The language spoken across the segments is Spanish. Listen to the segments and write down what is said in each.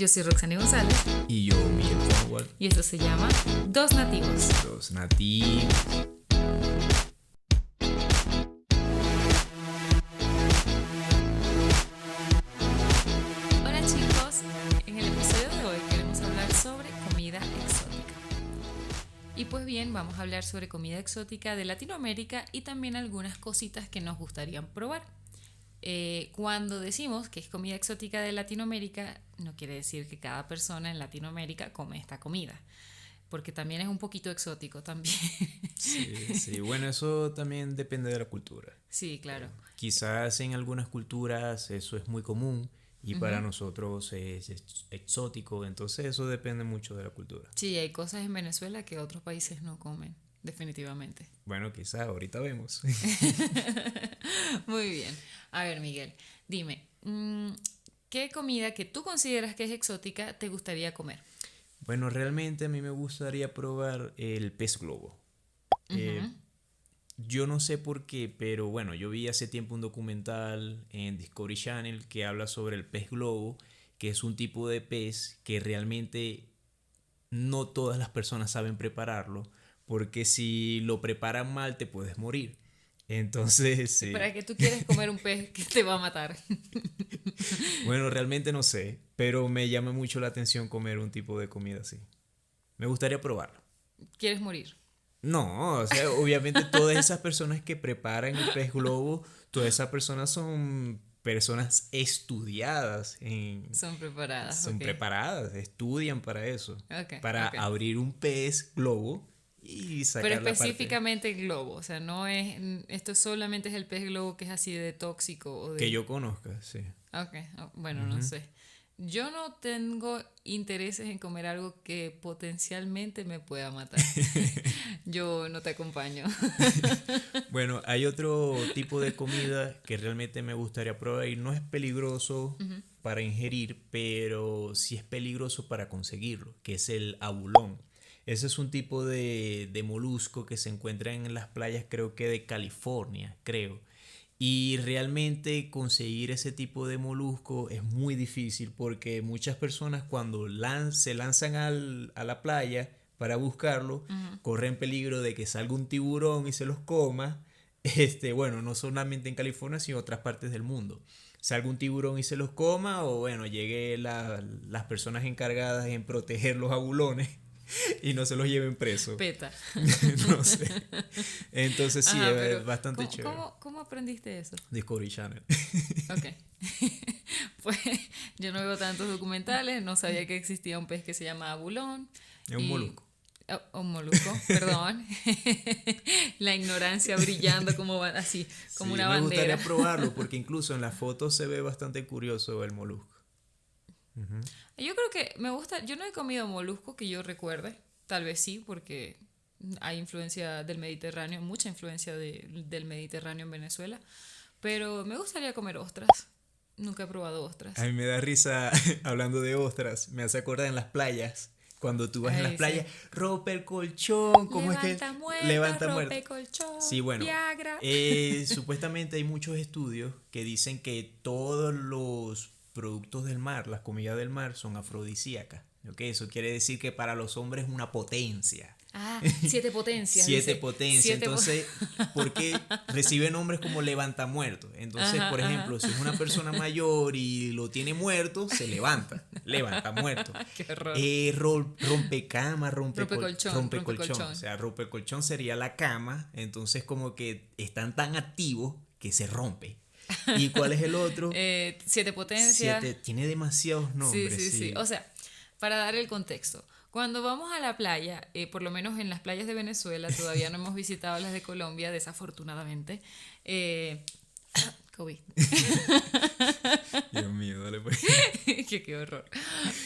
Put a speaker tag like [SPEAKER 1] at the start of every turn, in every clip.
[SPEAKER 1] Yo soy Roxana González.
[SPEAKER 2] Y yo, Miguel Cornwall.
[SPEAKER 1] Y esto se llama Dos Nativos.
[SPEAKER 2] Los nativos.
[SPEAKER 1] Hola chicos, en el episodio de hoy queremos hablar sobre comida exótica. Y pues bien, vamos a hablar sobre comida exótica de Latinoamérica y también algunas cositas que nos gustaría probar. Cuando decimos que es comida exótica de Latinoamérica, no quiere decir que cada persona en Latinoamérica come esta comida, porque también es un poquito exótico también.
[SPEAKER 2] Sí, bueno, eso también depende de la cultura.
[SPEAKER 1] Sí, claro.
[SPEAKER 2] Quizás en algunas culturas eso es muy común y para nosotros es exótico, entonces eso depende mucho de la cultura.
[SPEAKER 1] Sí, hay cosas en Venezuela que otros países no comen, definitivamente.
[SPEAKER 2] Bueno, quizás ahorita vemos.
[SPEAKER 1] Muy bien. A ver, Miguel, dime, ¿qué comida que tú consideras que es exótica te gustaría comer?
[SPEAKER 2] Bueno, realmente a mí me gustaría probar el pez globo. Yo no sé por qué, pero bueno, yo vi hace tiempo un documental en Discovery Channel que habla sobre el pez globo, que es un tipo de pez que realmente no todas las personas saben prepararlo, porque si lo preparan mal te puedes morir. Entonces, sí.
[SPEAKER 1] ¿Para qué tú quieres comer un pez que te va a matar?
[SPEAKER 2] Bueno, realmente no sé, pero me llama mucho la atención comer un tipo de comida así. Me gustaría probarlo.
[SPEAKER 1] ¿Quieres morir?
[SPEAKER 2] No, o sea, obviamente todas esas personas que preparan el pez globo, todas esas personas son personas estudiadas
[SPEAKER 1] Son preparadas,
[SPEAKER 2] son
[SPEAKER 1] ok.
[SPEAKER 2] preparadas, estudian para eso,
[SPEAKER 1] Ok,
[SPEAKER 2] para
[SPEAKER 1] ok.
[SPEAKER 2] abrir un pez globo y sacar
[SPEAKER 1] Pero
[SPEAKER 2] la parte
[SPEAKER 1] específicamente el globo, o sea, no es, esto solamente es el pez globo que es así de tóxico o de...
[SPEAKER 2] que yo conozca, sí.
[SPEAKER 1] Ok, bueno, no sé. Yo no tengo intereses en comer algo que potencialmente me pueda matar. Yo no te acompaño.
[SPEAKER 2] Bueno, hay otro tipo de comida que realmente me gustaría probar y no es peligroso para ingerir, pero sí es peligroso para conseguirlo, que es el abulón. Ese es un tipo de molusco que se encuentra en las playas, creo que de California, creo. Y realmente conseguir ese tipo de molusco es muy difícil porque muchas personas cuando se lanzan a la playa para buscarlo, corren peligro de que salga un tiburón y se los coma. Bueno, no solamente en California, sino en otras partes del mundo. Salga un tiburón y se los coma, o bueno, llegue las personas encargadas en proteger los abulones y no se los lleven presos.
[SPEAKER 1] Peta.
[SPEAKER 2] No sé. Entonces sí,
[SPEAKER 1] Ajá,
[SPEAKER 2] es
[SPEAKER 1] pero
[SPEAKER 2] bastante chévere.
[SPEAKER 1] ¿cómo aprendiste eso?
[SPEAKER 2] Discovery Channel.
[SPEAKER 1] Ok. Pues yo no veo tantos documentales, no sabía que existía un pez que se llama abulón.
[SPEAKER 2] Es un molusco.
[SPEAKER 1] Un molusco, perdón. La ignorancia brillando como así, como
[SPEAKER 2] Sí,
[SPEAKER 1] una
[SPEAKER 2] me
[SPEAKER 1] bandera.
[SPEAKER 2] gustaría probarlo porque incluso en las fotos se ve bastante curioso el molusco.
[SPEAKER 1] Yo creo que me gusta, yo no he comido molusco que yo recuerde, tal vez sí, porque hay influencia del Mediterráneo, mucha influencia del Mediterráneo en Venezuela, pero me gustaría comer ostras. Nunca he probado ostras.
[SPEAKER 2] A mí me da risa hablando de ostras. Me hace acordar en las playas. Cuando tú vas en las
[SPEAKER 1] Ay,
[SPEAKER 2] playas,
[SPEAKER 1] sí.
[SPEAKER 2] rompe el colchón. ¿Cómo es que?
[SPEAKER 1] Levanta muerto,
[SPEAKER 2] Levanta muerto.
[SPEAKER 1] rompe colchón,
[SPEAKER 2] Sí, bueno.
[SPEAKER 1] Viagra.
[SPEAKER 2] Supuestamente hay muchos estudios que dicen que todos los productos del mar, las comidas del mar, son afrodisíacas. ¿Ok? Eso quiere decir que para los hombres es una potencia.
[SPEAKER 1] Ah, 7 potencias.
[SPEAKER 2] Siete
[SPEAKER 1] Dice.
[SPEAKER 2] potencias. Entonces, porque recibe nombres como levantamuertos. Entonces,
[SPEAKER 1] Ajá,
[SPEAKER 2] por ejemplo,
[SPEAKER 1] ajá.
[SPEAKER 2] si es una persona mayor y lo tiene muerto, se levanta muerto.
[SPEAKER 1] Qué horror.
[SPEAKER 2] Rompecama,
[SPEAKER 1] Rompecolchón,
[SPEAKER 2] rompecolchón.
[SPEAKER 1] rompecolchón.
[SPEAKER 2] O sea, rompecolchón sería la cama. Entonces, como que están tan activos que se rompe. ¿Y cuál es el otro?
[SPEAKER 1] 7 potencias.
[SPEAKER 2] Tiene demasiados
[SPEAKER 1] Sí,
[SPEAKER 2] nombres,
[SPEAKER 1] sí, sí.
[SPEAKER 2] sí.
[SPEAKER 1] O sea, para dar el contexto, cuando vamos a la playa, por lo menos en las playas de Venezuela, todavía no hemos visitado las de Colombia, desafortunadamente. COVID.
[SPEAKER 2] Dios mío, dale pues.
[SPEAKER 1] Qué horror.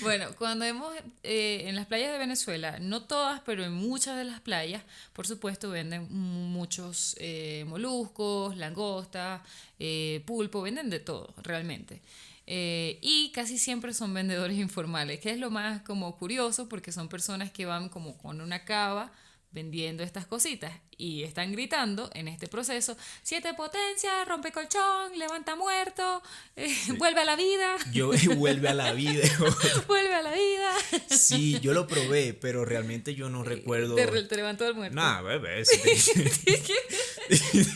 [SPEAKER 1] Bueno, cuando hemos en las playas de Venezuela, no todas, pero en muchas de las playas, por supuesto, venden muchos moluscos, langostas, pulpo, venden de todo, realmente. Y casi siempre son vendedores informales, que es lo más como curioso porque son personas que van como con una cava vendiendo estas cositas y están gritando en este proceso: siete potencias, rompe colchón, levanta muerto, vuelve a la vida.
[SPEAKER 2] Vuelve a la vida.
[SPEAKER 1] Vuelve a la vida.
[SPEAKER 2] Sí, yo lo probé, pero realmente yo no recuerdo.
[SPEAKER 1] Te levantó del muerto.
[SPEAKER 2] Nah, bebé.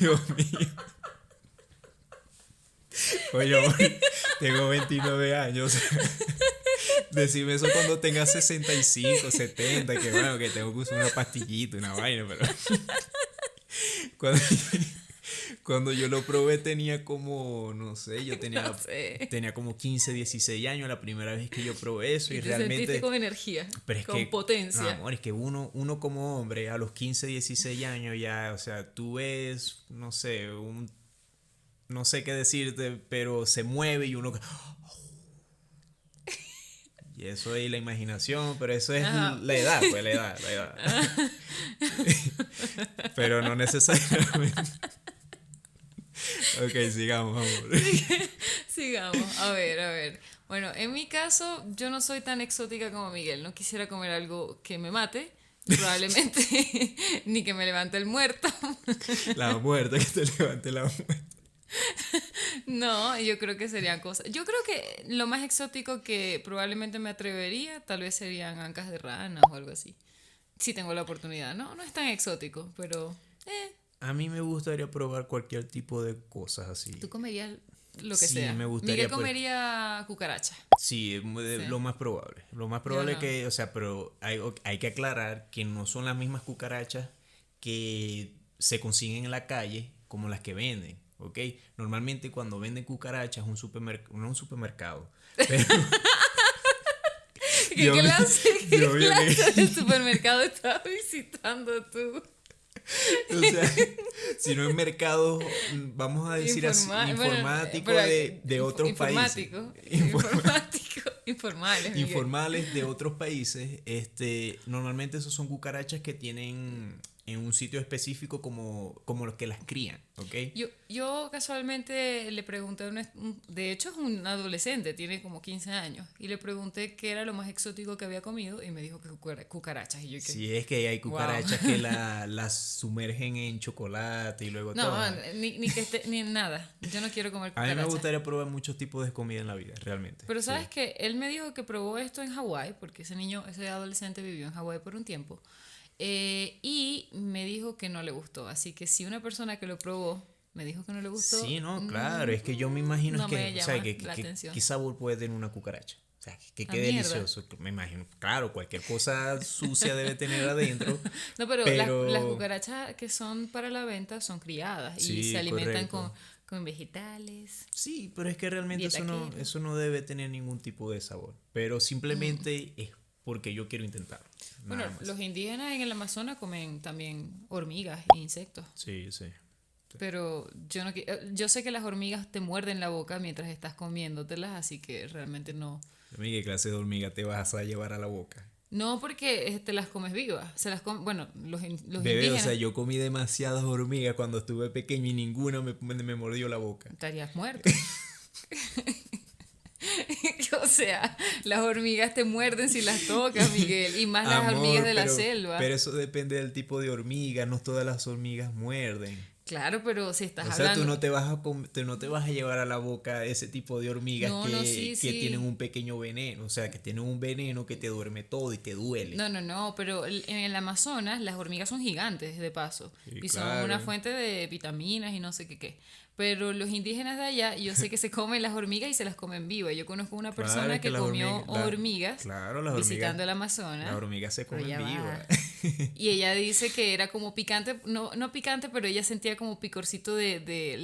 [SPEAKER 2] Dios mío. Oye, amor, tengo 29 años. Decime eso cuando tenga 65, 70, que bueno, que tengo que usar una pastillita, una vaina, pero cuando, cuando yo lo probé tenía como, no sé,
[SPEAKER 1] No sé.
[SPEAKER 2] tenía como 15, 16 años la primera vez que yo probé eso y
[SPEAKER 1] te
[SPEAKER 2] realmente...
[SPEAKER 1] sentiste con energía,
[SPEAKER 2] Pero es
[SPEAKER 1] con
[SPEAKER 2] que,
[SPEAKER 1] potencia.
[SPEAKER 2] no, amor, es que uno como hombre a los 15, 16 años ya, o sea, tú ves, no sé, no sé qué decirte, pero se mueve y uno... Y eso es la imaginación, pero eso es la edad, pues la edad. Pero no necesariamente. Ok, sigamos, amor.
[SPEAKER 1] Sigamos, a ver. Bueno, en mi caso, yo no soy tan exótica como Miguel. No quisiera comer algo que me mate, probablemente, ni que me levante el muerto.
[SPEAKER 2] La muerte, que te levante la muerte.
[SPEAKER 1] No, yo creo que serían cosas. Yo creo que lo más exótico que probablemente me atrevería, tal vez serían ancas de rana o algo así. Si tengo la oportunidad. No es tan exótico, pero
[SPEAKER 2] A mí me gustaría probar cualquier tipo de cosas así.
[SPEAKER 1] tú comerías lo que
[SPEAKER 2] Sí,
[SPEAKER 1] sea.
[SPEAKER 2] me gustaría,
[SPEAKER 1] Miguel
[SPEAKER 2] pues.
[SPEAKER 1] comería cucaracha.
[SPEAKER 2] Sí,
[SPEAKER 1] Sí.
[SPEAKER 2] lo más probable. Lo más
[SPEAKER 1] Yo
[SPEAKER 2] probable
[SPEAKER 1] no.
[SPEAKER 2] que, o sea, pero hay que aclarar que no son las mismas cucarachas que se consiguen en la calle como las que venden, ¿ok? Normalmente cuando venden cucarachas es no es un supermercado, pero
[SPEAKER 1] ¿Qué
[SPEAKER 2] yo vi-
[SPEAKER 1] clase,
[SPEAKER 2] yo vi
[SPEAKER 1] de supermercado estabas visitando tú?
[SPEAKER 2] o sea, si no en mercados, vamos a decir así,
[SPEAKER 1] Bueno,
[SPEAKER 2] informático
[SPEAKER 1] pero,
[SPEAKER 2] de otros países.
[SPEAKER 1] Informales, Miguel.
[SPEAKER 2] Informales de otros países, normalmente esos son cucarachas que tienen en un sitio específico como los que las crían, ¿ok?
[SPEAKER 1] Yo casualmente le pregunté, de hecho es un adolescente, tiene como 15 años, y le pregunté qué era lo más exótico que había comido y me dijo que cucarachas. Y yo, ¿qué?
[SPEAKER 2] Sí, es que hay cucarachas que las sumergen en chocolate y luego
[SPEAKER 1] No,
[SPEAKER 2] todo.
[SPEAKER 1] ni que esté, ni nada. Yo no quiero comer
[SPEAKER 2] A mí me
[SPEAKER 1] cucarachas.
[SPEAKER 2] gustaría probar muchos tipos de comida en la vida, realmente.
[SPEAKER 1] Pero sabes
[SPEAKER 2] Sí.
[SPEAKER 1] que él me dijo que probó esto en Hawái, porque ese adolescente vivió en Hawái por un tiempo, y me dijo que no le gustó. Así que si una persona que lo probó me dijo que no le gustó,
[SPEAKER 2] Sí, no, claro, es que yo me imagino
[SPEAKER 1] no
[SPEAKER 2] es que,
[SPEAKER 1] me
[SPEAKER 2] o sea,
[SPEAKER 1] llama la atención.
[SPEAKER 2] ¿qué sabor puede tener una cucaracha? O sea, que
[SPEAKER 1] Ah,
[SPEAKER 2] qué
[SPEAKER 1] mierda.
[SPEAKER 2] delicioso, me imagino. Claro, cualquier cosa sucia debe tener adentro,
[SPEAKER 1] No, pero
[SPEAKER 2] pero...
[SPEAKER 1] las cucarachas que son para la venta son criadas y
[SPEAKER 2] Sí,
[SPEAKER 1] se alimentan
[SPEAKER 2] correcto.
[SPEAKER 1] con vegetales.
[SPEAKER 2] Sí, pero es que realmente
[SPEAKER 1] Dieta keto.
[SPEAKER 2] eso no debe tener ningún tipo de sabor. Pero simplemente es porque yo quiero intentarlo.
[SPEAKER 1] Bueno,
[SPEAKER 2] Nada más.
[SPEAKER 1] los indígenas en el Amazonas comen también hormigas e insectos.
[SPEAKER 2] Sí, sí.
[SPEAKER 1] Pero yo sé que las hormigas te muerden la boca mientras estás comiéndotelas, así que realmente no.
[SPEAKER 2] Amiga, ¿qué clase de hormiga te vas a llevar a la boca?
[SPEAKER 1] No porque te las comes vivas. Bueno, los
[SPEAKER 2] Bebé,
[SPEAKER 1] indígenas.
[SPEAKER 2] o sea, yo comí demasiadas hormigas cuando estuve pequeño y ninguna me mordió la boca.
[SPEAKER 1] Estarías muerto. O sea, las hormigas te muerden si las tocas, Miguel. Y más las
[SPEAKER 2] Amor,
[SPEAKER 1] hormigas de la
[SPEAKER 2] pero-
[SPEAKER 1] selva.
[SPEAKER 2] Pero eso depende del tipo de hormiga, no todas las hormigas muerden.
[SPEAKER 1] Claro, pero si estás
[SPEAKER 2] O sea,
[SPEAKER 1] hablando.
[SPEAKER 2] tú no te vas a llevar a la boca ese tipo de hormigas
[SPEAKER 1] No,
[SPEAKER 2] que
[SPEAKER 1] sí.
[SPEAKER 2] tienen un pequeño veneno, o sea, que tienen un veneno que te duerme todo y te duele.
[SPEAKER 1] No, pero en el Amazonas las hormigas son gigantes, de paso.
[SPEAKER 2] Sí,
[SPEAKER 1] Y son
[SPEAKER 2] claro.
[SPEAKER 1] una fuente de vitaminas y no sé qué. Pero los indígenas de allá, yo sé que se comen las hormigas y se las comen vivas. Yo conozco una
[SPEAKER 2] Claro,
[SPEAKER 1] persona
[SPEAKER 2] es que
[SPEAKER 1] que
[SPEAKER 2] las
[SPEAKER 1] comió
[SPEAKER 2] hormigas-
[SPEAKER 1] hormigas
[SPEAKER 2] Claro, las
[SPEAKER 1] visitando el
[SPEAKER 2] hormigas,
[SPEAKER 1] Amazonas.
[SPEAKER 2] las hormigas se
[SPEAKER 1] Pero
[SPEAKER 2] comen
[SPEAKER 1] ya va.
[SPEAKER 2] vivas.
[SPEAKER 1] Y ella dice que era como picante, no picante, pero ella sentía como picorcito de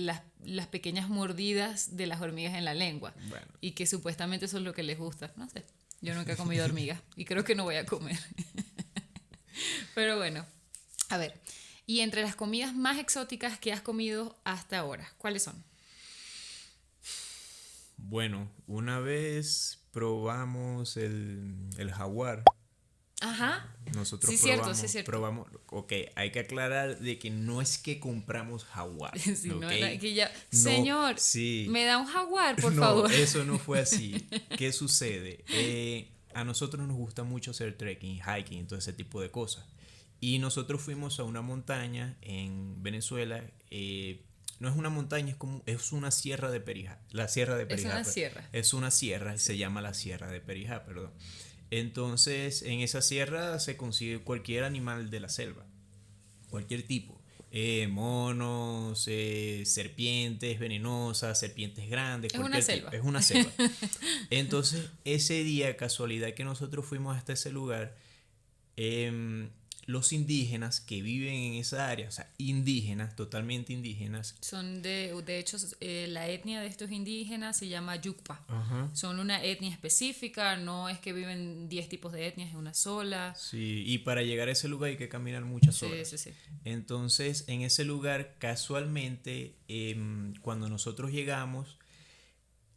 [SPEAKER 1] las pequeñas mordidas de las hormigas en la lengua.
[SPEAKER 2] Bueno.
[SPEAKER 1] Y que supuestamente eso es lo que les gusta. No sé, yo nunca he comido hormigas y creo que no voy a comer. Pero bueno, a ver. Y entre las comidas más exóticas que has comido hasta ahora, ¿cuáles son?
[SPEAKER 2] Bueno, una vez probamos el jaguar.
[SPEAKER 1] Ajá.
[SPEAKER 2] Nosotros
[SPEAKER 1] Sí,
[SPEAKER 2] probamos,
[SPEAKER 1] cierto, sí, cierto.
[SPEAKER 2] probamos, ok, hay que aclarar de que no es que compramos jaguar,
[SPEAKER 1] Sí,
[SPEAKER 2] ¿ok?
[SPEAKER 1] no, que ya,
[SPEAKER 2] No,
[SPEAKER 1] señor,
[SPEAKER 2] sí.
[SPEAKER 1] me da un jaguar, por
[SPEAKER 2] No,
[SPEAKER 1] favor.
[SPEAKER 2] eso no fue así. ¿Qué sucede? A nosotros nos gusta mucho hacer trekking, hiking, todo ese tipo de cosas. Y nosotros fuimos a una montaña en Venezuela. No es una montaña, es una sierra de Perijá. La sierra de Perijá.
[SPEAKER 1] Es una sierra.
[SPEAKER 2] Es una sierra, se llama la sierra de Perijá, perdón. Entonces, en esa sierra se consigue cualquier animal de la selva, cualquier tipo. Monos, serpientes venenosas, serpientes grandes,
[SPEAKER 1] Es
[SPEAKER 2] cualquier
[SPEAKER 1] una selva.
[SPEAKER 2] tipo. Es una selva. Entonces, ese día, casualidad que nosotros fuimos hasta ese lugar, los indígenas que viven en esa área, o sea, indígenas, totalmente indígenas.
[SPEAKER 1] Son de hecho, la etnia de estos indígenas se llama Yucpa.
[SPEAKER 2] Ajá.
[SPEAKER 1] Son una etnia específica, no es que viven 10 tipos de etnias, es una sola.
[SPEAKER 2] Sí, y para llegar a ese lugar hay que caminar muchas horas.
[SPEAKER 1] Sí, sí, sí.
[SPEAKER 2] Entonces, en ese lugar, casualmente, cuando nosotros llegamos,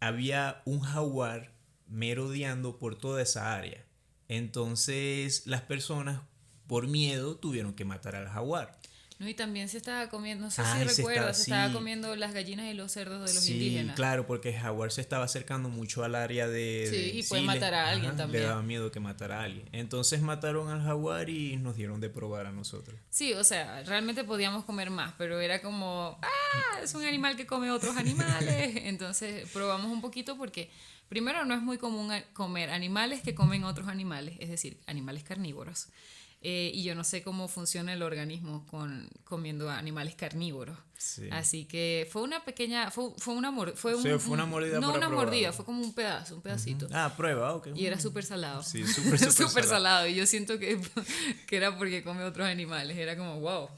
[SPEAKER 2] había un jaguar merodeando por toda esa área. Entonces, las personas, por miedo, tuvieron que matar al jaguar.
[SPEAKER 1] No, y también se estaba comiendo, no sé
[SPEAKER 2] Ah,
[SPEAKER 1] si
[SPEAKER 2] ese
[SPEAKER 1] recuerdas, se estaba
[SPEAKER 2] sí.
[SPEAKER 1] comiendo las gallinas y los cerdos de los
[SPEAKER 2] Sí,
[SPEAKER 1] indígenas.
[SPEAKER 2] claro, porque el jaguar se estaba acercando mucho al área de...
[SPEAKER 1] Sí, y puede matar a alguien también.
[SPEAKER 2] Le daba miedo que matara a alguien. Entonces mataron al jaguar y nos dieron de probar a nosotros.
[SPEAKER 1] Sí, o sea, realmente podíamos comer más, pero era como, es un animal que come otros animales. Entonces probamos un poquito porque primero no es muy común comer animales que comen otros animales, es decir, animales carnívoros. Y yo no sé cómo funciona el organismo comiendo animales carnívoros.
[SPEAKER 2] Sí.
[SPEAKER 1] Así que fue una pequeña, fue una mordida.
[SPEAKER 2] Fue una mordida
[SPEAKER 1] No
[SPEAKER 2] para
[SPEAKER 1] una
[SPEAKER 2] probarlo.
[SPEAKER 1] mordida, fue como un pedazo, un pedacito.
[SPEAKER 2] Ah, prueba, ok.
[SPEAKER 1] Y era súper salado.
[SPEAKER 2] Sí, súper
[SPEAKER 1] Súper salado. Y yo siento que era porque come otros animales. Era como, wow.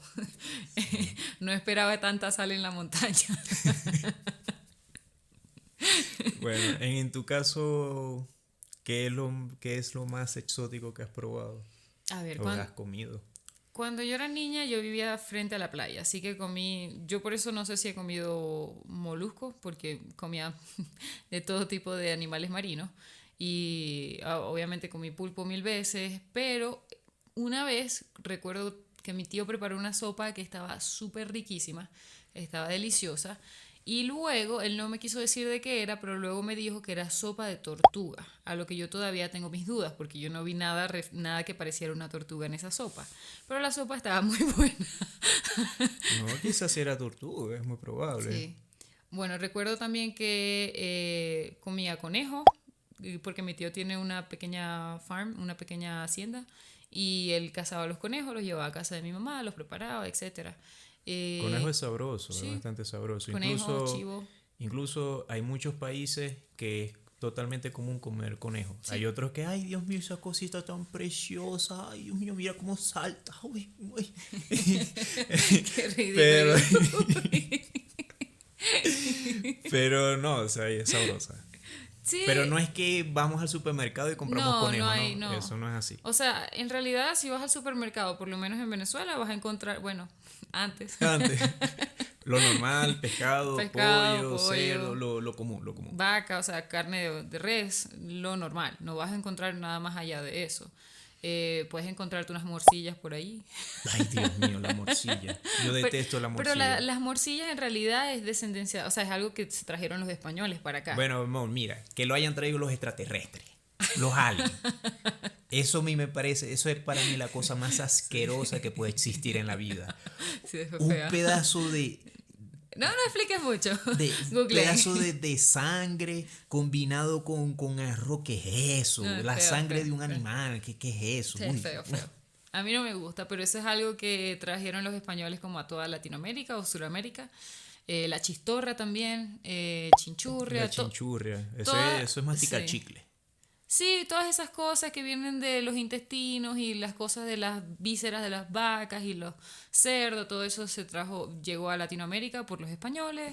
[SPEAKER 1] No esperaba tanta sal en la montaña.
[SPEAKER 2] Bueno, en tu caso, qué es lo más exótico que has probado?
[SPEAKER 1] A ver,
[SPEAKER 2] ¿O has comido?
[SPEAKER 1] cuando yo era niña yo vivía frente a la playa, así que yo por eso no sé si he comido moluscos, porque comía de todo tipo de animales marinos y obviamente comí pulpo 1000 veces, pero una vez recuerdo que mi tío preparó una sopa que estaba súper riquísima, estaba deliciosa. Y luego, él no me quiso decir de qué era, pero luego me dijo que era sopa de tortuga, a lo que yo todavía tengo mis dudas, porque yo no vi nada que pareciera una tortuga en esa sopa. Pero la sopa estaba muy buena.
[SPEAKER 2] No, quizás era tortuga, es muy probable.
[SPEAKER 1] Sí. Bueno, recuerdo también que comía conejo, porque mi tío tiene una pequeña farm, una pequeña hacienda, y él cazaba los conejos, los llevaba a casa de mi mamá, los preparaba, etcétera.
[SPEAKER 2] Conejo es sabroso,
[SPEAKER 1] sí.
[SPEAKER 2] es bastante sabroso.
[SPEAKER 1] Conejo, chivo.
[SPEAKER 2] Incluso hay muchos países que es totalmente común comer conejo.
[SPEAKER 1] Sí.
[SPEAKER 2] Hay otros que, ay Dios mío, esa cosita tan preciosa, ay Dios mío, mira cómo salta. Uy, uy.
[SPEAKER 1] Qué ridículo.
[SPEAKER 2] Pero no, o sea, es sabrosa.
[SPEAKER 1] Sí.
[SPEAKER 2] Pero no es que vamos al supermercado y compramos conejo, no. Eso no es así.
[SPEAKER 1] O sea, en realidad, si vas al supermercado, por lo menos en Venezuela, vas a encontrar, bueno, antes.
[SPEAKER 2] Lo normal, pescado, pollo, cerdo, lo común.
[SPEAKER 1] Vaca, o sea, carne de res, lo normal. No vas a encontrar nada más allá de eso. Puedes encontrarte unas morcillas por ahí.
[SPEAKER 2] Ay, Dios mío, la morcilla. Yo detesto la morcilla.
[SPEAKER 1] Pero las morcillas en realidad es descendencia, o sea, es algo que se trajeron los españoles para acá.
[SPEAKER 2] Bueno, mira, que lo hayan traído los extraterrestres, los aliens. Eso a mí me parece, eso es para mí la cosa más asquerosa que puede existir en la vida.
[SPEAKER 1] Sí, fue
[SPEAKER 2] Un
[SPEAKER 1] fea.
[SPEAKER 2] pedazo de...
[SPEAKER 1] No expliques mucho.
[SPEAKER 2] Un pedazo de sangre combinado con arroz. ¿Qué es eso?
[SPEAKER 1] No,
[SPEAKER 2] la
[SPEAKER 1] feo,
[SPEAKER 2] sangre
[SPEAKER 1] feo,
[SPEAKER 2] de un
[SPEAKER 1] feo.
[SPEAKER 2] animal. ¿Qué es eso?
[SPEAKER 1] Sí,
[SPEAKER 2] Uy,
[SPEAKER 1] feo. A mí no me gusta, pero eso es algo que trajeron los españoles como a toda Latinoamérica o Suramérica. La chistorra también, chinchurria.
[SPEAKER 2] La chinchurria. Eso es masticar
[SPEAKER 1] sí.
[SPEAKER 2] chicle.
[SPEAKER 1] Sí, todas esas cosas que vienen de los intestinos y las cosas de las vísceras de las vacas y los cerdos, todo eso llegó a Latinoamérica por los españoles,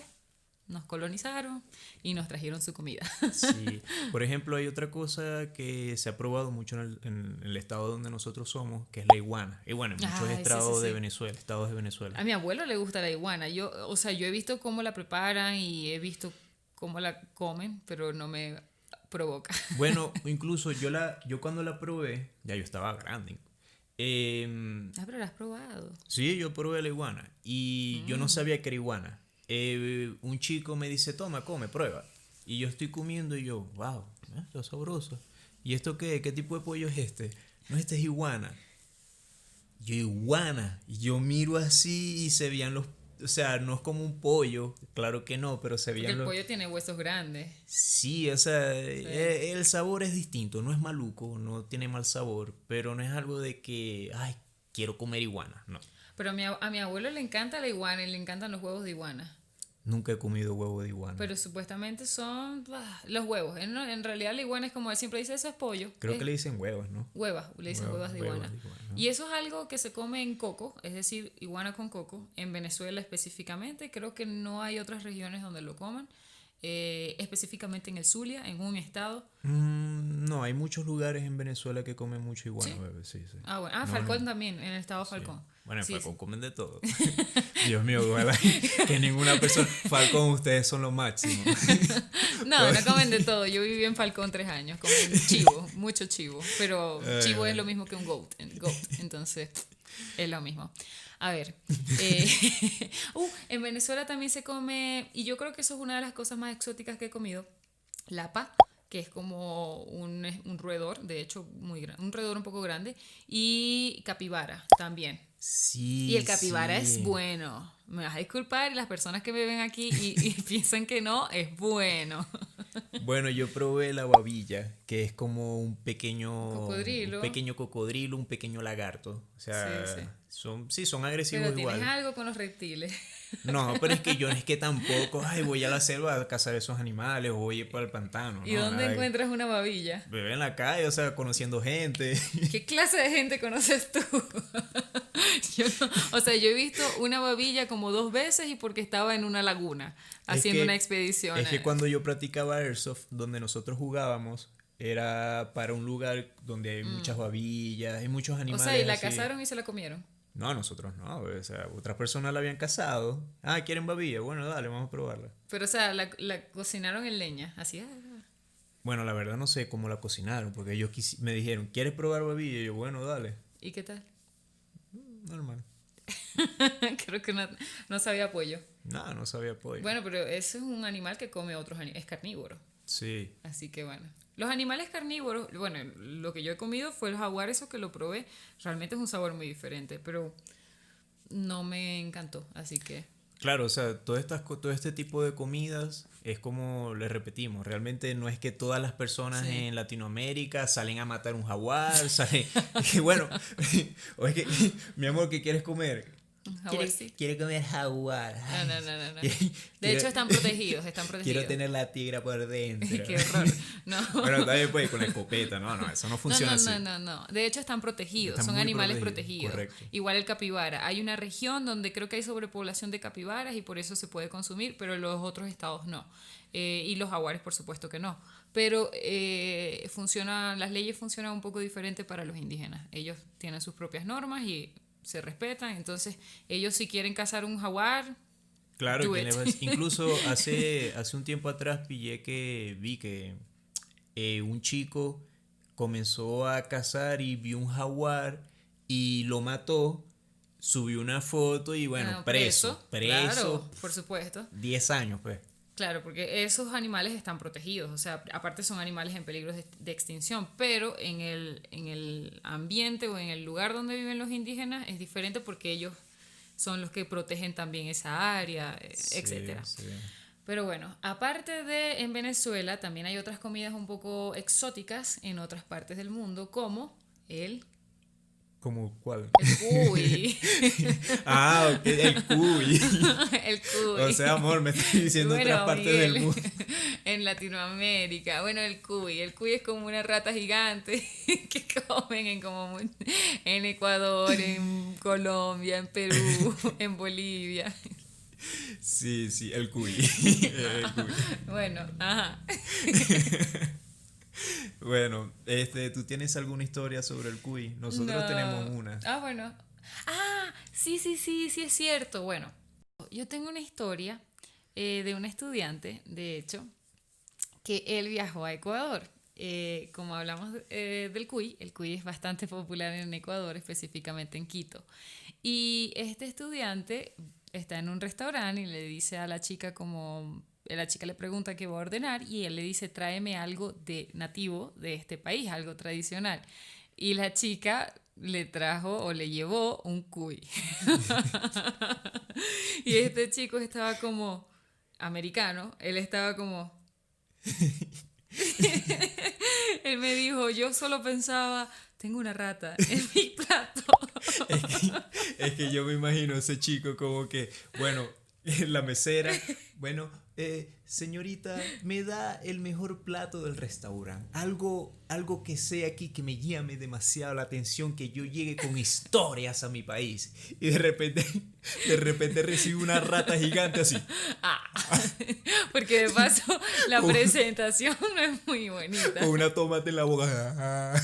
[SPEAKER 1] nos colonizaron y nos trajeron su comida.
[SPEAKER 2] Sí. Por ejemplo, hay otra cosa que se ha probado mucho en el estado donde nosotros somos, que es la iguana. Y bueno, en muchos estados de Venezuela.
[SPEAKER 1] A mi abuelo le gusta la iguana. Yo he visto cómo la preparan y he visto cómo la comen, pero no me provoca.
[SPEAKER 2] Bueno, incluso yo cuando la probé, ya yo estaba grande.
[SPEAKER 1] Pero la has probado.
[SPEAKER 2] Sí, yo probé la iguana y yo no sabía que era iguana. Un chico me dice, toma, come, prueba. Y yo estoy comiendo y yo, wow, está sabroso. ¿Y esto qué? ¿Qué tipo de pollo es este? No, este es iguana. Yo iguana, y yo miro así y se veían los, o sea, no es como un pollo, claro que no, pero se
[SPEAKER 1] Porque
[SPEAKER 2] veían
[SPEAKER 1] el
[SPEAKER 2] los...
[SPEAKER 1] pollo tiene huesos grandes.
[SPEAKER 2] Sí, o sea,
[SPEAKER 1] Sí.
[SPEAKER 2] el sabor es distinto, no es maluco, no tiene mal sabor, pero no es algo de que, ay, quiero comer iguana, no.
[SPEAKER 1] Pero a mi abuelo le encanta la iguana y le encantan los huevos de iguana.
[SPEAKER 2] Nunca he comido huevo de iguana.
[SPEAKER 1] Pero supuestamente son los huevos. En realidad la iguana es como él siempre dice, eso es pollo.
[SPEAKER 2] Creo que le dicen huevos, ¿no?
[SPEAKER 1] Huevas, le dicen huevas de iguana.
[SPEAKER 2] Huevos de iguana, ¿no?
[SPEAKER 1] Y eso es algo que se come en coco, es decir, iguana con coco, en Venezuela específicamente. Creo que no hay otras regiones donde lo coman. Específicamente en el Zulia, en un estado.
[SPEAKER 2] No, hay muchos lugares en Venezuela que comen mucho iguana,
[SPEAKER 1] ¿Sí?
[SPEAKER 2] bebé, sí, sí.
[SPEAKER 1] Ah, bueno. Ah,
[SPEAKER 2] No,
[SPEAKER 1] Falcón
[SPEAKER 2] no,
[SPEAKER 1] también, en el estado
[SPEAKER 2] sí.
[SPEAKER 1] Falcón.
[SPEAKER 2] Bueno, en
[SPEAKER 1] Sí,
[SPEAKER 2] Falcón
[SPEAKER 1] sí.
[SPEAKER 2] comen de todo. Dios mío, ojalá que ninguna persona... Falcón, ustedes son lo máximo.
[SPEAKER 1] No, no comen de todo. Yo viví en Falcón 3 años, comen chivo, mucho chivo. Pero chivo es lo mismo que un goat, entonces es lo mismo. A ver, eh, en Venezuela también se come, y yo creo que eso es una de las cosas más exóticas que he comido, lapa, que es como un roedor, de hecho, un roedor un poco grande, y capibara también. Y
[SPEAKER 2] Sí,
[SPEAKER 1] el capibara es
[SPEAKER 2] sí.
[SPEAKER 1] bueno. Me vas a disculpar, las personas que me ven aquí y piensan que no, es bueno.
[SPEAKER 2] Bueno, yo probé la babilla, que es como un
[SPEAKER 1] Cocodrilo.
[SPEAKER 2] pequeño cocodrilo, un pequeño lagarto. O
[SPEAKER 1] Sí, sí.
[SPEAKER 2] sea, son
[SPEAKER 1] Pero
[SPEAKER 2] agresivos
[SPEAKER 1] tienes
[SPEAKER 2] igual.
[SPEAKER 1] algo con los reptiles.
[SPEAKER 2] No, pero es que yo es que tampoco, ay, voy a la selva a cazar esos animales o voy a ir para el pantano.
[SPEAKER 1] ¿Y
[SPEAKER 2] No,
[SPEAKER 1] dónde
[SPEAKER 2] nada.
[SPEAKER 1] encuentras una babilla?
[SPEAKER 2] Bebé en la calle, o sea, conociendo gente.
[SPEAKER 1] ¿Qué clase de gente conoces tú? O sea, yo he visto una babilla como 2 veces y porque estaba en una laguna
[SPEAKER 2] Es
[SPEAKER 1] haciendo
[SPEAKER 2] que,
[SPEAKER 1] una expedición.
[SPEAKER 2] es que cuando yo practicaba Airsoft, donde nosotros jugábamos, era para un lugar donde hay muchas babillas, hay muchos
[SPEAKER 1] O
[SPEAKER 2] animales
[SPEAKER 1] sea, y la
[SPEAKER 2] así.
[SPEAKER 1] cazaron y se la comieron.
[SPEAKER 2] No, nosotros no, o sea, otras personas la habían cazado. Ah, ¿quieren babilla? Bueno, dale, vamos a probarla.
[SPEAKER 1] Pero, o sea, la cocinaron en leña. Así.
[SPEAKER 2] Bueno, la verdad no sé cómo la cocinaron, porque ellos me dijeron, ¿quieres probar babilla? Y yo, bueno, dale,
[SPEAKER 1] ¿Y qué tal?
[SPEAKER 2] normal.
[SPEAKER 1] Creo que no, no sabía pollo.
[SPEAKER 2] No, no sabía pollo.
[SPEAKER 1] Bueno, pero ese es un animal que come otros animales. Es carnívoro.
[SPEAKER 2] Sí.
[SPEAKER 1] Así que bueno. Los animales carnívoros, bueno, lo que yo he comido fue el jaguar, eso que lo probé. Realmente es un sabor muy diferente, pero no me encantó. Así que
[SPEAKER 2] Claro, o sea, todo este tipo de comidas es como le repetimos, realmente no es que todas las personas
[SPEAKER 1] sí.
[SPEAKER 2] en Latinoamérica salen a matar un jaguar, salen, que bueno, o es que, mi amor, ¿qué quieres comer?
[SPEAKER 1] Un jaguar sí.
[SPEAKER 2] Quiero comer jaguar.
[SPEAKER 1] No, no, no, no, no.
[SPEAKER 2] Quiero-
[SPEAKER 1] De hecho están protegidos, están protegidos.
[SPEAKER 2] Quiero tener la tigra por dentro.
[SPEAKER 1] Qué horror. No.
[SPEAKER 2] Bueno, también puede con la escopeta, no, eso no funciona
[SPEAKER 1] No, no,
[SPEAKER 2] así.
[SPEAKER 1] no, no, no. De hecho están protegidos,
[SPEAKER 2] Están
[SPEAKER 1] son
[SPEAKER 2] muy
[SPEAKER 1] animales
[SPEAKER 2] protegidos,
[SPEAKER 1] protegidos.
[SPEAKER 2] correcto.
[SPEAKER 1] Igual el capibara. Hay una región donde creo que hay sobrepoblación de capibaras y por eso se puede consumir, pero en los otros estados no. Y los jaguares, por supuesto que no. Pero las leyes funcionan un poco diferente para los indígenas. Ellos tienen sus propias normas y se respetan. Entonces, ellos si quieren cazar un jaguar,
[SPEAKER 2] Claro,
[SPEAKER 1] do it.
[SPEAKER 2] incluso hace un tiempo atrás vi que un chico comenzó a cazar y vio un jaguar y lo mató, subió una foto y bueno, preso,
[SPEAKER 1] Claro, por supuesto.
[SPEAKER 2] 10 años pues.
[SPEAKER 1] Claro, porque esos animales están protegidos, o sea, aparte son animales en peligro de extinción, pero en el ambiente o en el lugar donde viven los indígenas es diferente porque ellos son los que protegen también esa área, etcétera.
[SPEAKER 2] Sí.
[SPEAKER 1] Pero bueno, aparte de en Venezuela, también hay otras comidas un poco exóticas en otras partes del mundo, como el
[SPEAKER 2] ¿Cómo cuál?
[SPEAKER 1] cuy.
[SPEAKER 2] Ah, ok, el cuy.
[SPEAKER 1] El cuy.
[SPEAKER 2] O sea, amor, me estás diciendo
[SPEAKER 1] Bueno,
[SPEAKER 2] otras partes
[SPEAKER 1] Miguel,
[SPEAKER 2] del mundo.
[SPEAKER 1] en Latinoamérica. Bueno, el cuy. El cuy es como una rata gigante que comen en Ecuador, en Colombia, en Perú, en Bolivia.
[SPEAKER 2] Sí, el cuy. El cuy.
[SPEAKER 1] Bueno, ajá.
[SPEAKER 2] Bueno, ¿tú tienes alguna historia sobre el cuy? Nosotros
[SPEAKER 1] No.
[SPEAKER 2] tenemos una.
[SPEAKER 1] Ah, bueno. Ah, sí es cierto. Bueno, yo tengo una historia de un estudiante, de hecho, que él viajó a Ecuador. Como hablamos del cuy, el cuy es bastante popular en Ecuador, específicamente en Quito. Y este estudiante está en un restaurante y le dice a la chica la chica le pregunta qué va a ordenar y él le dice tráeme algo de nativo de este país, algo tradicional. Y la chica le trajo o le llevó un cuy. Y este chico estaba como americano, él estaba como... Él me dijo, yo solo pensaba, tengo una rata en mi plato.
[SPEAKER 2] Es que yo me imagino a ese chico como que, bueno, la mesera, bueno, señorita, me da el mejor plato del restaurante. Algo que sea aquí que me llame demasiado la atención, que yo llegue con historias a mi país. Y de repente recibo una rata gigante así.
[SPEAKER 1] Porque de paso la presentación no es muy bonita.
[SPEAKER 2] Con una tomate en la boca.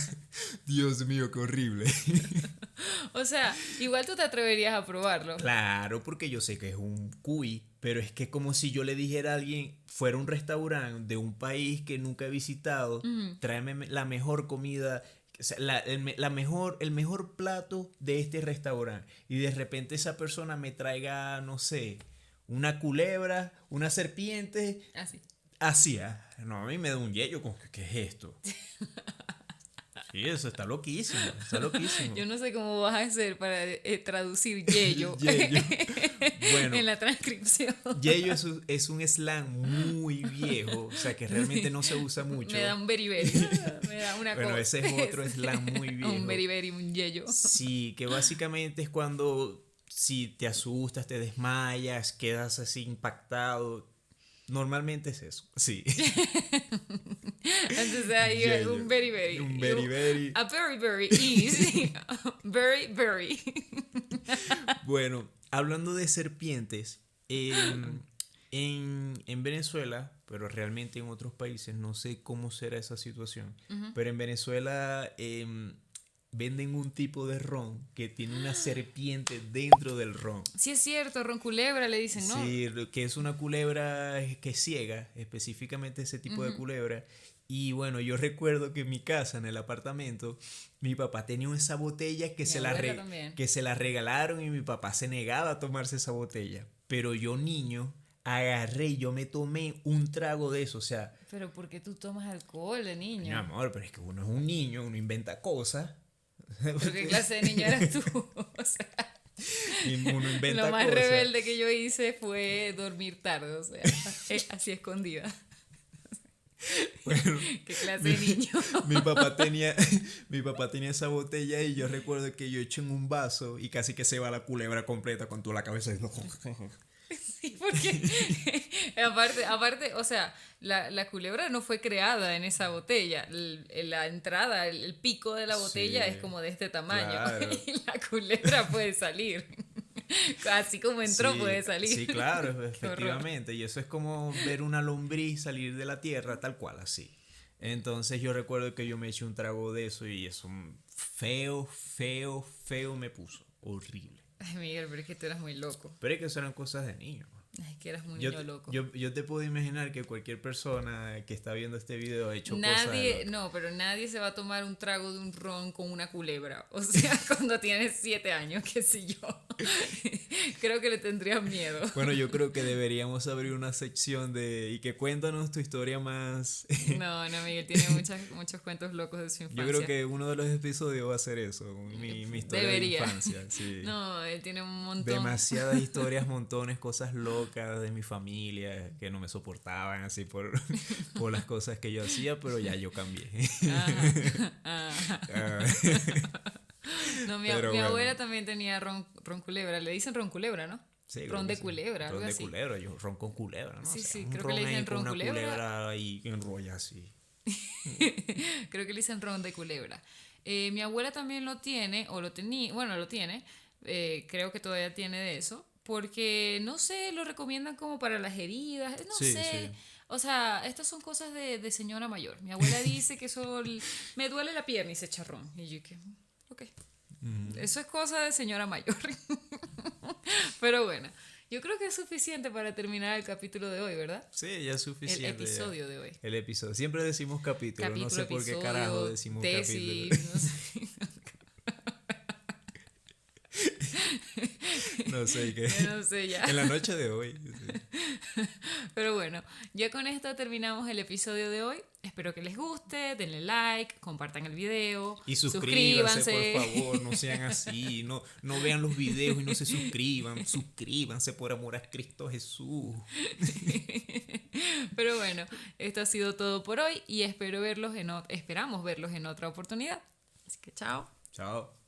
[SPEAKER 2] Dios mío, qué horrible.
[SPEAKER 1] O sea, igual tú te atreverías a probarlo.
[SPEAKER 2] Claro, porque yo sé que es un cuy, pero es que como si yo le dijera a alguien, fuera a un restaurante de un país que nunca he visitado, tráeme la mejor comida, o sea, el mejor plato de este restaurante. Y de repente esa persona me traiga, no sé, una culebra, una serpiente.
[SPEAKER 1] Así.
[SPEAKER 2] Así, no, a mí me da un yello con ¿qué es esto? Sí, eso está loquísimo, está loquísimo.
[SPEAKER 1] Yo no sé cómo vas a hacer para traducir yeyo,
[SPEAKER 2] Bueno,
[SPEAKER 1] en la transcripción.
[SPEAKER 2] Yeyo es un slang muy viejo, o sea que realmente no se usa mucho.
[SPEAKER 1] Me da un beriberi. Me da una
[SPEAKER 2] Bueno,
[SPEAKER 1] cosa.
[SPEAKER 2] ese es otro slang muy viejo.
[SPEAKER 1] Un beriberi, un yeyo.
[SPEAKER 2] Sí, que básicamente es cuando si te asustas, te desmayas, quedas así impactado. Normalmente es eso, sí.
[SPEAKER 1] Entonces ahí es un beriberi.
[SPEAKER 2] Un beriberi.
[SPEAKER 1] A very easy. Very.
[SPEAKER 2] Bueno, hablando de serpientes, en Venezuela, pero realmente en otros países, no sé cómo será esa situación, pero en Venezuela venden un tipo de ron que tiene una serpiente dentro del ron.
[SPEAKER 1] Sí es cierto, ron culebra le dicen, ¿no?
[SPEAKER 2] Sí, que es una culebra que es ciega, específicamente ese tipo de culebra. Y bueno, yo recuerdo que en mi casa, en el apartamento, mi papá tenía esa botella que se la regalaron y mi papá se negaba a tomarse esa botella. Pero yo, niño, agarré y yo me tomé un trago de eso, o sea...
[SPEAKER 1] Pero ¿por qué tú tomas alcohol de niño?
[SPEAKER 2] Mi amor, pero es que uno es un niño, uno inventa cosas.
[SPEAKER 1] ¿Pero qué clase de niño eras tú? O sea...
[SPEAKER 2] Uno inventa
[SPEAKER 1] Lo más
[SPEAKER 2] cosas.
[SPEAKER 1] rebelde que yo hice fue dormir tarde, o sea, así escondida.
[SPEAKER 2] Bueno,
[SPEAKER 1] ¿qué clase de niño?
[SPEAKER 2] mi papá tenía esa botella y yo recuerdo que yo eché en un vaso y casi que se va la culebra completa con toda la cabeza.
[SPEAKER 1] Sí, porque aparte, o sea, la culebra no fue creada en esa botella. La entrada, el pico de la botella es como de este tamaño.
[SPEAKER 2] Claro.
[SPEAKER 1] Y la culebra puede salir. Así como entró,
[SPEAKER 2] Sí,
[SPEAKER 1] puede salir.
[SPEAKER 2] Sí, claro, efectivamente. Y eso es como ver una lombriz salir de la tierra, tal cual, así. Entonces yo recuerdo que yo me eché un trago de eso y eso feo me puso. Horrible.
[SPEAKER 1] Ay, Miguel, pero es que tú eras muy loco.
[SPEAKER 2] Pero es que eso eran cosas de niño.
[SPEAKER 1] Ay, que eras muy niño loco.
[SPEAKER 2] Yo te puedo imaginar que cualquier persona que está viendo este video ha hecho
[SPEAKER 1] nadie,
[SPEAKER 2] cosas.
[SPEAKER 1] No, pero nadie se va a tomar un trago de un ron con una culebra. O sea, cuando tienes 7 años, qué sé yo. Creo que le tendrías miedo.
[SPEAKER 2] Bueno, yo creo que deberíamos abrir una sección y que cuéntanos tu historia más.
[SPEAKER 1] No, Miguel tiene muchos cuentos locos de su infancia.
[SPEAKER 2] Yo creo que uno de los episodios va a ser eso, mi historia de infancia. Sí.
[SPEAKER 1] No, él tiene un montón.
[SPEAKER 2] Demasiadas historias, montones, cosas locas de mi familia que no me soportaban así por las cosas que yo hacía, pero ya yo cambié.
[SPEAKER 1] No, mi abuela también tenía ron culebra. Le dicen ron culebra, ¿no?
[SPEAKER 2] Sí,
[SPEAKER 1] ron de culebra, algo así.
[SPEAKER 2] Ron de culebra, yo ron con culebra, ¿no?
[SPEAKER 1] Sí,
[SPEAKER 2] o sea,
[SPEAKER 1] sí,
[SPEAKER 2] un
[SPEAKER 1] creo que le dicen
[SPEAKER 2] ahí con
[SPEAKER 1] ron
[SPEAKER 2] una
[SPEAKER 1] culebra
[SPEAKER 2] y enrolla así.
[SPEAKER 1] Creo que le dicen ron de culebra. Mi abuela también lo tiene, o lo tenía, bueno, lo tiene. Creo que todavía tiene de eso. Porque, no sé, lo recomiendan como para las heridas, no sé. Sí. O sea, estas son cosas de señora mayor. Mi abuela dice que eso me duele la pierna y se echa ron. Y yo que, ok. Eso es cosa de señora mayor. Pero bueno, yo creo que es suficiente para terminar el capítulo de hoy, ¿verdad?
[SPEAKER 2] Sí, ya es suficiente.
[SPEAKER 1] El episodio de hoy.
[SPEAKER 2] El episodio. Siempre decimos capítulo, no sé por qué carajo decimos
[SPEAKER 1] tesis,
[SPEAKER 2] capítulo.
[SPEAKER 1] No sé.
[SPEAKER 2] No sé qué.
[SPEAKER 1] No sé ya.
[SPEAKER 2] En la noche de hoy. Sí.
[SPEAKER 1] Pero bueno, ya con esto terminamos el episodio de hoy. Espero que les guste, denle like, compartan el video,
[SPEAKER 2] Y suscríbanse, por favor, no sean así, no vean los videos y no se suscriban, suscríbanse por amor a Cristo Jesús.
[SPEAKER 1] Pero bueno, esto ha sido todo por hoy y esperamos verlos en otra oportunidad. Así que chao.
[SPEAKER 2] Chao.